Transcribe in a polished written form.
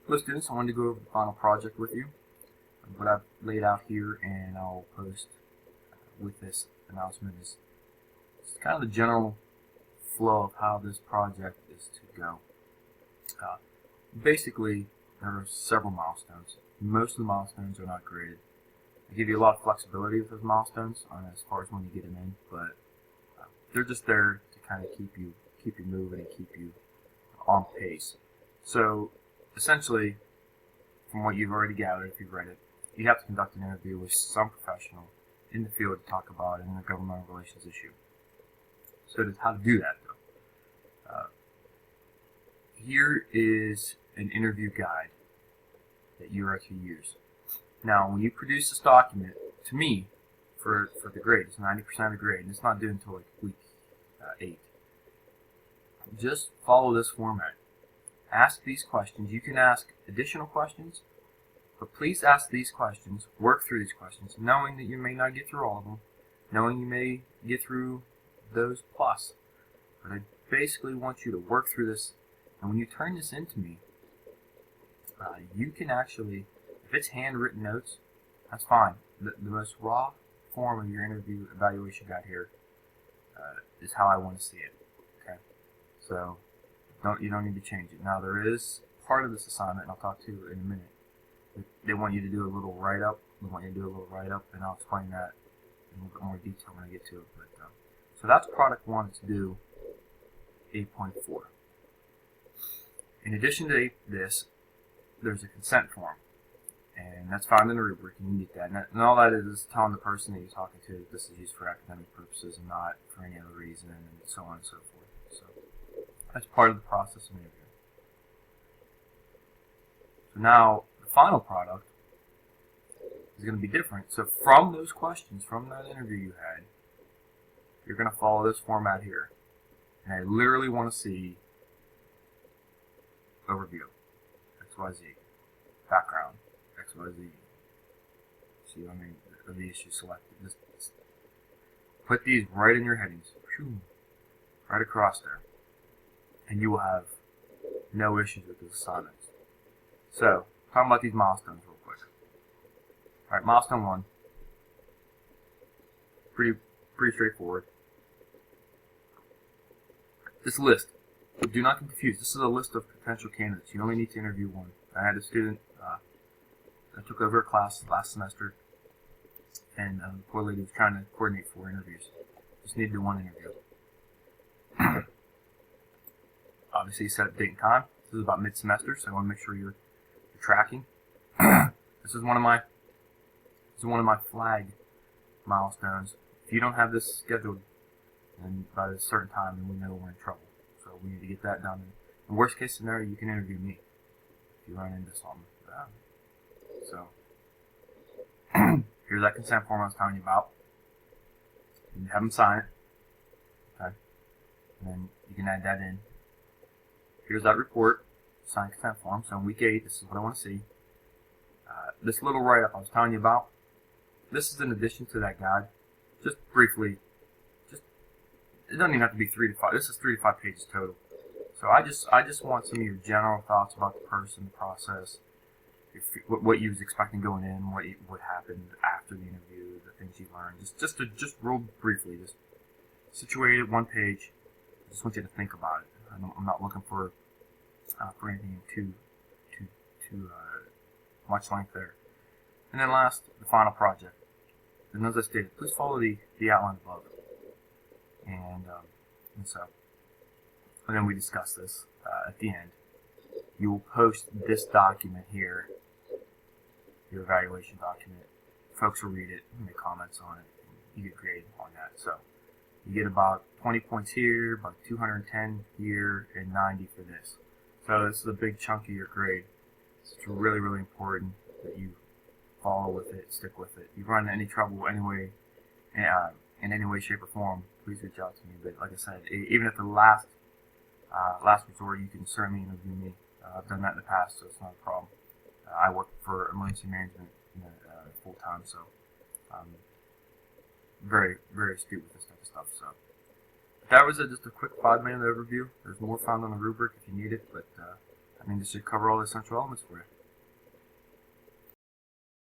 Hello students, I wanted to go over the final project with you, what I've laid out here, and I'll post with this announcement is kind of the general flow of how this project is to go. Basically, there are several milestones. Most of the milestones are not graded. I give you a lot of flexibility with those milestones as far as when you get them in, but they're just there to kind of keep you moving and keep you on pace. So essentially, from what you've already gathered, if you've read it, you have to conduct an interview with some professional in the field to talk about it in a governmental relations issue. So how to do that, though. Here is an interview guide that you are to use. Now, when you produce this document, to me, for the grade, it's 90% of the grade, and it's not due until like week 8. Just follow this format. Ask these questions. You can ask additional questions, but please ask these questions, work through these questions, knowing that you may not get through all of them, knowing you may get through those plus. But I basically want you to work through this, and when you turn this into me, you can actually, if it's handwritten notes, that's fine. The most raw form of your interview evaluation guide here is how I want to see it. Okay, so you don't need to change it. Now there is part of this assignment, and I'll talk to you in a minute. They want you to do a little write-up. And I'll explain that in a little bit more detail when I get to it. But so that's product 1 to do 8.4. In addition to this, there's a consent form, and that's found in the rubric, and you need that. And all that is telling the person that you're talking to that this is used for academic purposes and not for any other reason, and so on and so forth. So that's part of the process of interviewing. So now the final product is going to be different. So from those questions, from that interview you had, you're going to follow this format here. And I literally want to see overview, XYZ, background, XYZ. See what I mean? Of the issue selected. Just put these right in your headings, right across there, and you will have no issues with this assignments. So, talking about these milestones real quick. All right, milestone 1. Pretty straightforward. This list. Do not get confused. This is a list of potential candidates. You only need to interview one. I had a student that took over a class last semester, and the poor lady was trying to coordinate 4 interviews. Just needed to do 1 interview. Obviously, set up date and time. This is about mid-semester, so I want to make sure you're tracking. This is one of my flag milestones. If you don't have this scheduled, then by a certain time, then we know we're in trouble. So we need to get that done. In worst case scenario, you can interview me if you run into something. So here's that consent form I was telling you about. You have them sign it, okay, and then you can add that in. Here's that report, signed consent form. So in week 8, this is what I want to see. This little write-up I was telling you about, this is in addition to that guide. Just briefly, it doesn't even have to be 3 to 5. This is 3 to 5 pages total. So I just want some of your general thoughts about the person, the process, what you was expecting going in, what happened after the interview, the things you learned. Just real briefly, just situate it 1 page. I just want you to think about it. I'm not looking for anything too much length there. And then last, the final project. And as I stated, please follow the outline above it. And then we discuss this at the end. You will post this document here, your evaluation document. Folks will read it and make comments on it. And you get graded on that. So you get about 20 points here, about 210 here, and 90 for this. So this is a big chunk of your grade. So it's really, really important that you follow with it, stick with it. If you run into any trouble anyway, in any way, shape, or form, please reach out to me. But like I said, even at the last resort, you can certainly interview me. I've done that in the past, so it's not a problem. I work for emergency management full time, so I'm very, very astute with this type of stuff. So that was just a quick 5-minute overview. There's more found on the rubric if you need it, but I mean, this should cover all the essential elements for you.